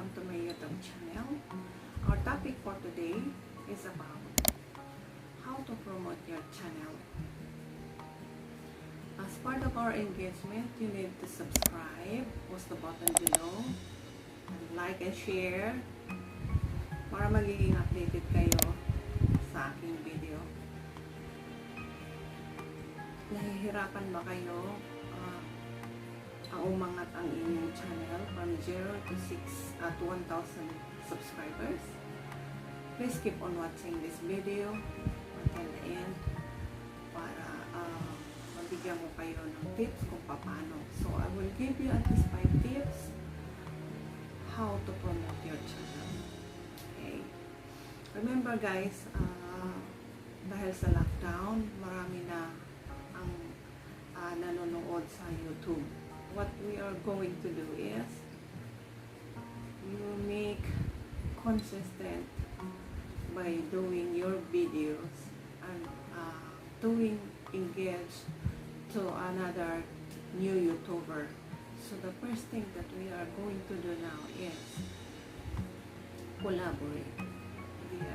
welcome to my YouTube channel. Our topic for today is about how to promote your channel. As part of our engagement, you need to subscribe, push the button below, and like and share para magiging updated kayo sa aking video. Nahihirapan ba kayo umangat ang inyong channel from 0 to 1,000 subscribers? Please keep on watching this video until the end para mabigyan mo kayo ng tips kung paano. So I will give you at least 5 tips how to promote your channel. Okay. Remember guys, dahil sa lockdown, marami na ang nanonood sa YouTube. What we are going to do is you make consistent by doing your videos and doing engage to another new YouTuber. So the first thing that we are going to do now is collaborate the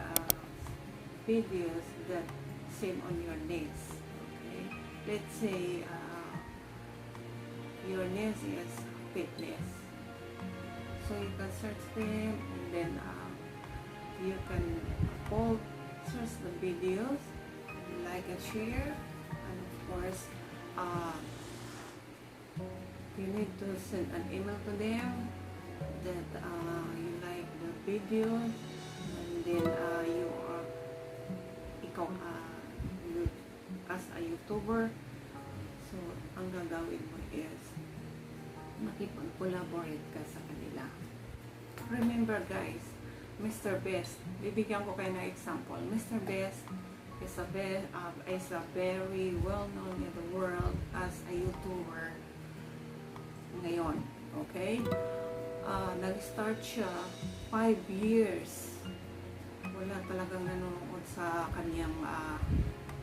videos that same on your niche. Okay, let's say your niche is fitness, so you can search them and then you can all search the videos, like and share, and of course you need to send an email to them that you like the videos, and then you as a YouTuber. So, ang gagawin mo is makipag-collaborate ka sa kanila. Remember guys, Mr. Best, bibigyan ko kayo ng example. Mr. Best is a very well-known in the world as a YouTuber ngayon. Okay? Nag-start siya 5 years. Wala talagang nanonood sa kanyang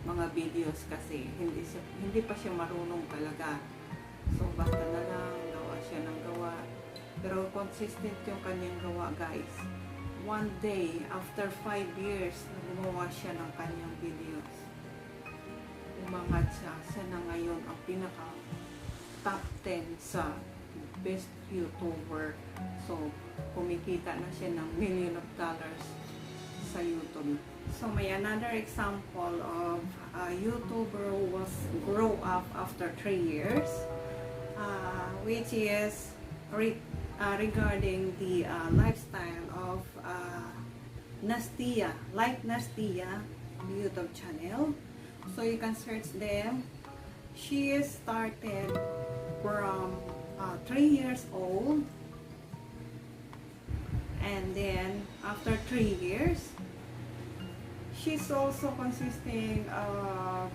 mga videos kasi hindi pa siya marunong talaga. So basta na lang gawa siya ng gawa, pero consistent yung kanyang gawa guys. One day after 5 years gumawa siya ng kanyang videos, umangat siya na ngayon ang pinaka top 10 sa best YouTuber. So kumikita na siya ng $1 million sa YouTube. So may another example of a YouTuber who was grow up after 3 years, which is regarding the lifestyle of Nastia, like Nastia YouTube channel. So you can search them. She started from 3 years old, and then after 3 years she's also consisting of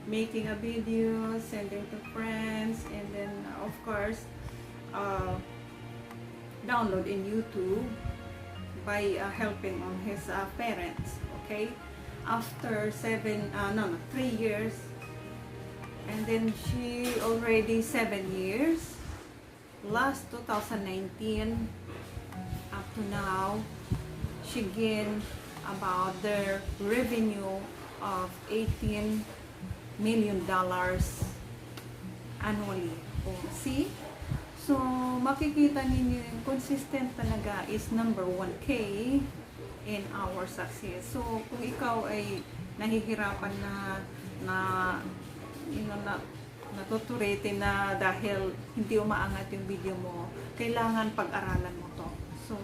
making a video, sending to friends, and then of course download in YouTube by helping on his parents. Okay, after 3 years, and then she already 7 years, last 2019 up to now, she gained about their revenue of $18 million annually. See? So, makikita ninyo yung consistent talaga is number 1K in our success. So, kung ikaw ay nahihirapan natuturete na dahil hindi umaangat yung video mo, kailangan pag-aralan mo to. So,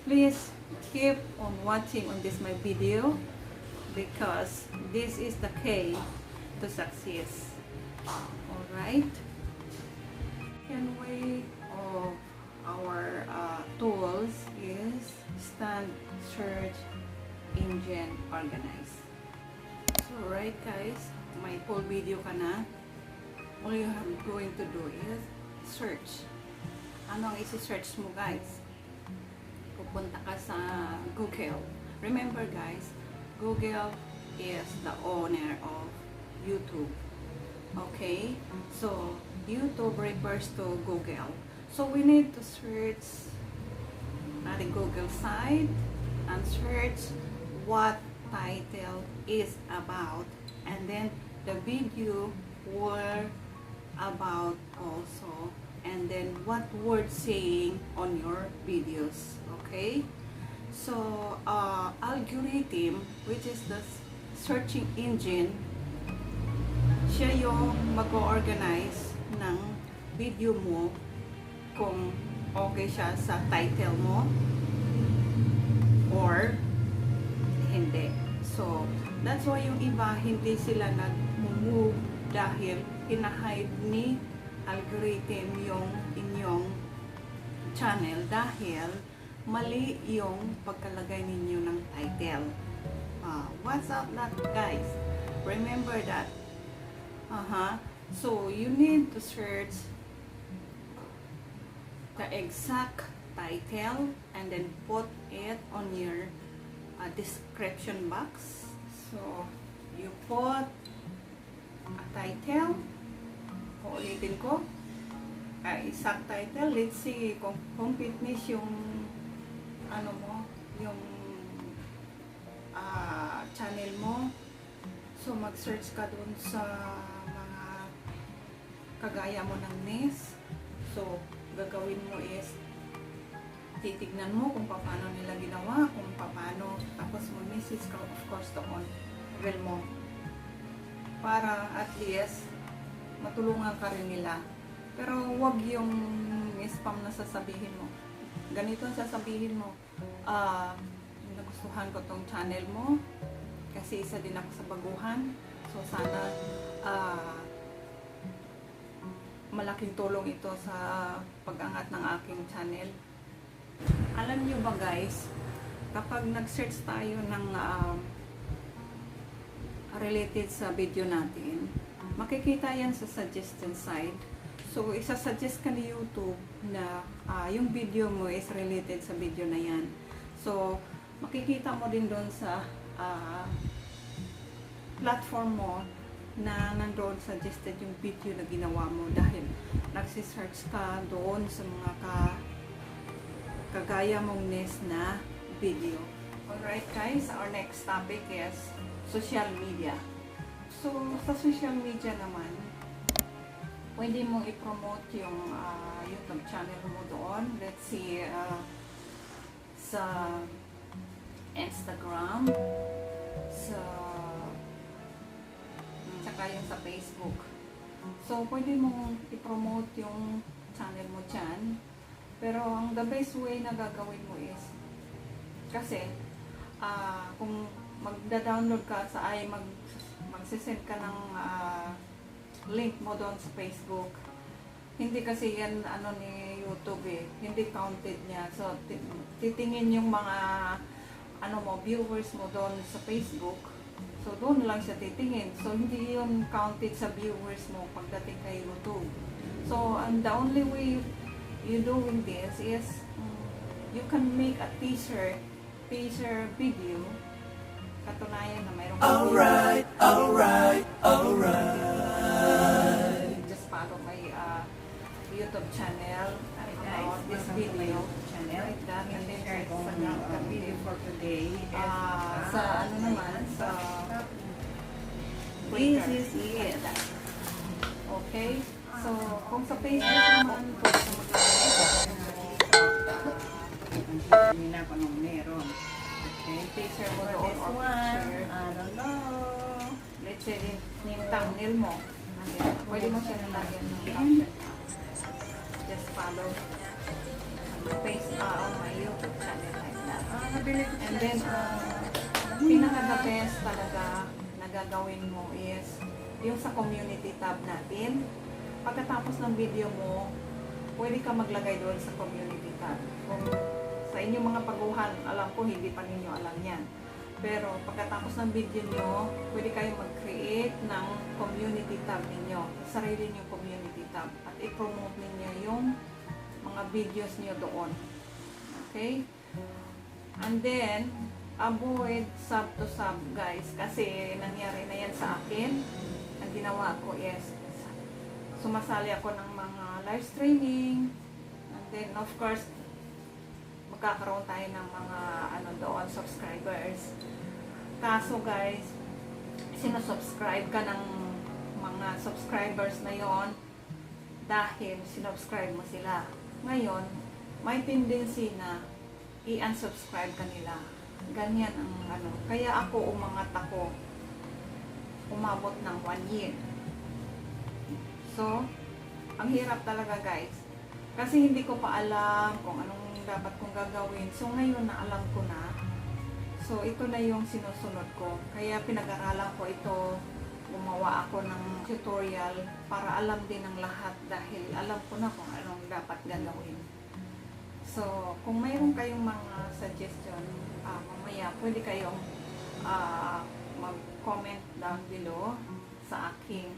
please keep on watching on this my video, because this is the key to success. Alright? Second way of our tools is stand search engine organize. So right guys, may full video ka na. All you are going to do is search. Ano ang isi-search mo guys? Pupunta ka sa Google. Remember guys, Google is the owner of YouTube. Okay? So, YouTube refers to Google. So, we need to search at the Google site and search what title is about, and then the video were about also, and then what word saying on your videos. Okay, so algorithm, which is the searching engine, siya yung mag-organize ng video mo kung okay siya sa title mo or hindi. So, that's why yung iba hindi sila nag-move dahil hina-hide ni algorithm yung inyong channel dahil mali yung pagkalagay ninyo ng title. What's up that, guys? Remember that. So, you need to search the exact title and then put it on your description box. So, you put a title. Ulitin ko. Exact title. Let's see kung fitness yung ano mo, yung channel mo. So, mag-search ka dun sa mga kagaya mo ng NES. So, gagawin mo is titignan mo kung paano nila ginawa, kung paano, tapos mag-message ka of course doon reel mo para at least matulungan ka rin nila. Pero wag yung spam na sasabihin mo. Ganito ang sasabihin mo, nagustuhan ko tong channel mo kasi isa din ako sa baguhan, so sana malaking tulong ito sa pag-angat ng aking channel. Alam niyo ba guys, kapag nag-search tayo ng related sa video natin, makikita yan sa suggestion side. So, isa-suggest ka ni YouTube na yung video mo is related sa video na yan. So, makikita mo din doon sa platform mo na nandoon suggested yung video na ginawa mo dahil nagsisearch ka doon sa mga kagaya mong NES na video. Alright guys, our next topic is social media. So, sa social media naman, pwede mong i-promote yung YouTube channel mo doon. Let's see, sa Instagram, tsaka yung sa Facebook. So, pwede mong i-promote yung channel mo dyan. Pero, ang the best way na gagawin mo is, kasi, kung magda-download ka magsisend ka ng link mo doon sa Facebook, hindi kasi yan ni YouTube hindi counted niya. So, titingin yung mga viewers mo doon sa Facebook. So, doon lang siya titingin. So, hindi yun counted sa viewers mo pagdating kay YouTube. So, and the only way you doing this is you can make a teaser video. Katunayan na mayroong alright. Just follow my YouTube channel about this video. Like that, and then the video for today sa this is it. Okay, so kung sa Facebook naman po kanina pa nung meron. Okay, picture mo doon or picture. I don't know. Let's say yung thumbnail mo. Pwede mo siya nalagyan ng caption. Just follow on my YouTube channel like that. And then, pinaka-the best talaga na gagawin mo is yung sa community tab natin. Pagkatapos ng video mo, pwede ka maglagay doon sa community tab. Kung sa inyong mga paguhan, alam ko hindi pa ninyo alam yan. Pero pagkatapos ng video nyo, pwede kayong mag-create ng community tab ninyo. Sarili nyo community tab. At i-promote ninyo yung mga videos nyo doon. Okay? And then, avoid sub to sub guys. Kasi nangyari na yan sa akin. Ang ginawa ko is, sumasali ako ng mga live streaming. And then, of course, magkakaroon tayo ng mga doon subscribers. Kaso guys, sinusubscribe ka ng mga subscribers na yon dahil sinubscribe mo sila. Ngayon, may tendency na i-unsubscribe ka nila. Ganyan ang Kaya ako umangat ako. Umabot ng 1 year. So, ang hirap talaga guys. Kasi hindi ko pa alam kung anong dapat kong gagawin. So, ngayon na alam ko na. So, ito na yung sinusunod ko. Kaya pinag-aralan ko ito. Gumawa ako ng tutorial para alam din ng lahat dahil alam ko na kung anong dapat gagawin. So, kung mayroon kayong mga suggestion, mamaya pwede kayong mag-comment down below sa aking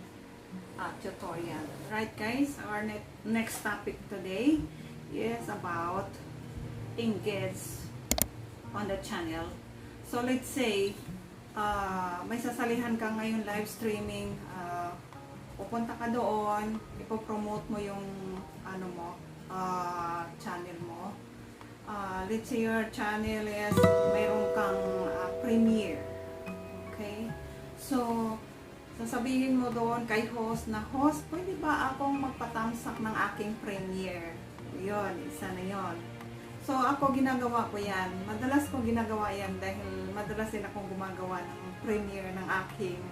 tutorial. Right guys, our next topic today is about engage on the channel. So let's say may sasalihan ka ngayon live streaming, pupunta ka doon, ipopromote mo yung channel mo. Let's say your channel is mayroon kang premiere. Okay? So sasabihin mo doon kay host na, host, pwede ba akong magpatamsak ng aking premiere? Yun, isa na yun. So, ako ginagawa ko yan. Madalas kong ginagawa yan dahil madalas din akong gumagawa ng premiere ng aking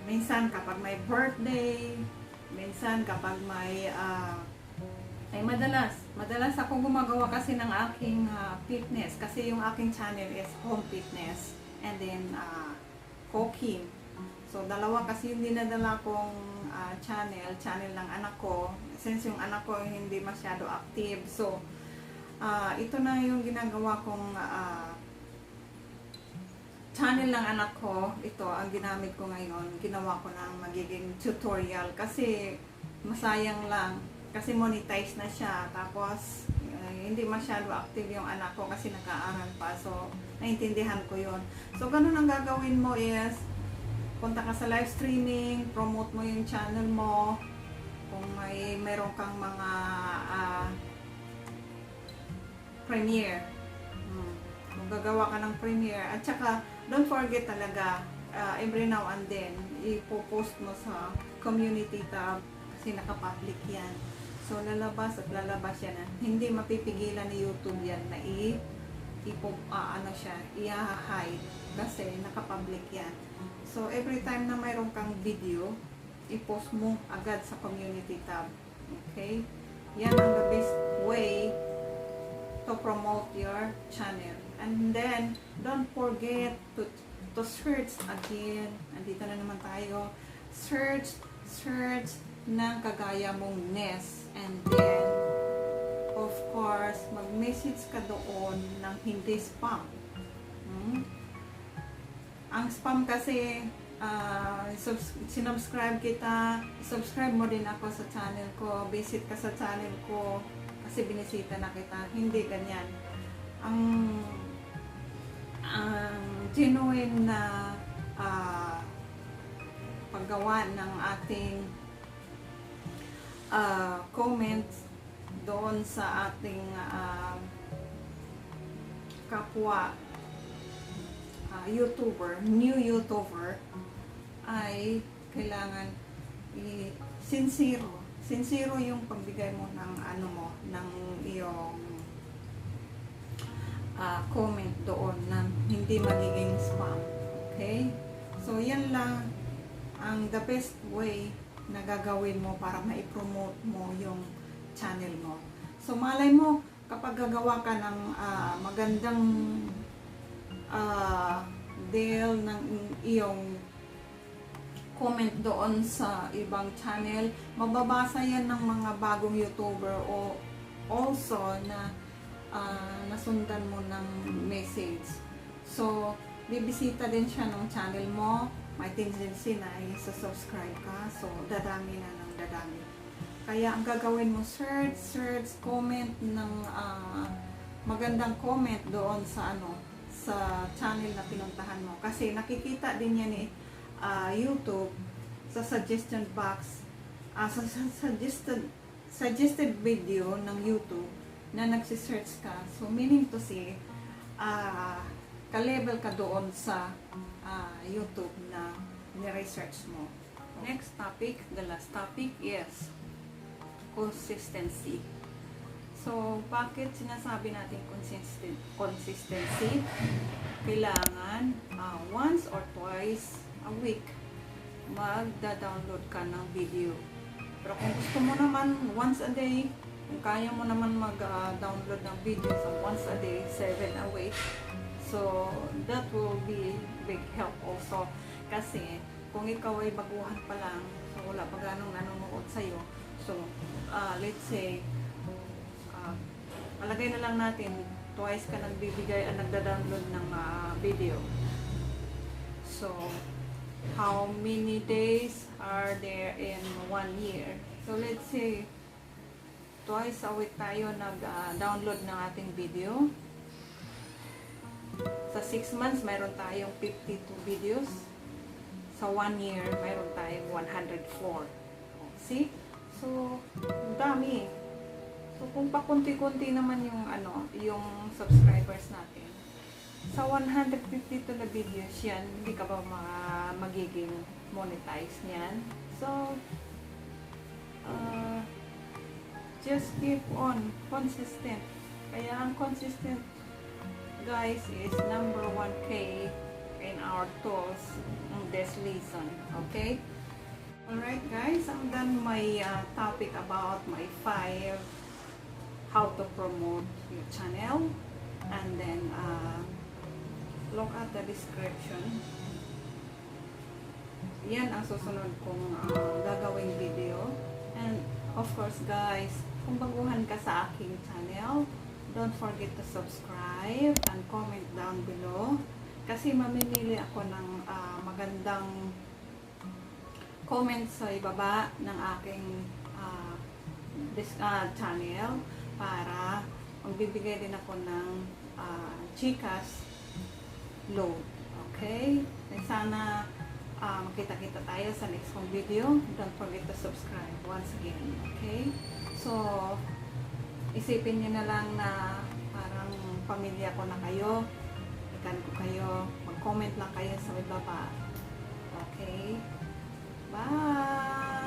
minsan kapag may birthday, minsan kapag may madalas akong gumagawa kasi ng aking fitness kasi yung aking channel is home fitness and then cooking. So, dalawa kasi yung dinadala kong channel ng anak ko. Since yung anak ko hindi masyado active. So, ito na yung ginagawa kong channel ng anak ko. Ito, ang ginamit ko ngayon. Ginawa ko ng magiging tutorial. Kasi, masayang lang. Kasi monetize na siya. Tapos, hindi masyado active yung anak ko kasi nag-aaral pa. So, naintindihan ko yon. So, ganun ang gagawin mo is, punta ka sa live streaming, promote mo yung channel mo. Kung meron kang mga premiere. Kung gagawa ka ng premiere. At saka, don't forget talaga, every now and then, ipopost mo sa community tab kasi naka-public yan. So, lalabas at lalabas yan. Hindi mapipigilan ni YouTube yan na i-hide kasi naka-public yan. So, every time na mayroon kang video, i-post mo agad sa community tab. Okay? Yan ang the best way to promote your channel. And then, don't forget to search again. Andito na naman tayo. Search ng kagaya mong Ness. And then, of course, mag-message ka doon ng hindi spam. Ang spam kasi, sinubscribe kita, subscribe mo din ako sa channel ko, visit ka sa channel ko, kasi binisita na kita. Hindi ganyan. Ang genuine na paggawa ng ating comments doon sa ating kapwa YouTuber, new YouTuber, ay kailangan sincero yung pagbigay mo ng ng iyong comment doon na hindi magiging spam. Okay? So, yan lang ang the best way na gagawin mo para ma-promote mo yung channel mo. So, malay mo, kapag gagawa ka ng magandang deal ng iyong comment doon sa ibang channel, mababasa yan ng mga bagong YouTuber o also na nasundan mo ng message. So, bibisita din siya ng channel mo, may tendency na i-subscribe ka, so dadami na ng dadami. Kaya ang gagawin mo, search, comment ng magandang comment doon sa sa channel na pinuntahan mo. Kasi nakikita din yan ni YouTube sa suggestion box, sa suggested video ng YouTube, na nagsisearch ka. So, meaning to say, ka-level ka doon sa YouTube na ni-research mo. Next topic, the last topic is consistency. So, bakit sinasabi natin consistency? Kailangan once or twice a week magda-download ka ng video. Pero kung gusto mo naman once a day, kung kaya mo naman mag-download ng video sa once a day, 7 a week, so that will be big help also. Kasi kung ikaw ay baguhan pa lang, so wala pa ganong nanonood sa'yo, so let's say, palagay na lang natin, twice ka nagda-download ng video. So, how many days are there in 1 year? So, let's say, twice a week tayo nag-download ng ating video. Sa 6 months, mayroon tayong 52 videos. Sa 1 year, mayroon tayong 104. See? So, dami. So, kung pakunti-kunti naman yung subscribers natin, sa 152 na videos yan, hindi ka ba magiging monetize niyan? So, just keep on consistent. Kaya ang consistent, guys, is number 1K in our tools in this lesson. Okay? Alright guys, I'm done my topic about my 5 how to promote your channel, and then look at the description. Yan ang susunod kong gagawing video. And of course guys, kung baguhan ka sa aking channel, don't forget to subscribe and comment down below, kasi mamimili ako ng magandang comment sa ibaba ng aking channel, para magbibigay din ako ng Gcash load. Okay? And sana makita-kita tayo sa next kong video. Don't forget to subscribe once again. Okay? So, isipin nyo na lang na parang pamilya ko na kayo. Ikan ko kayo. Mag-comment lang kayo sa ibaba. Okay? Bye!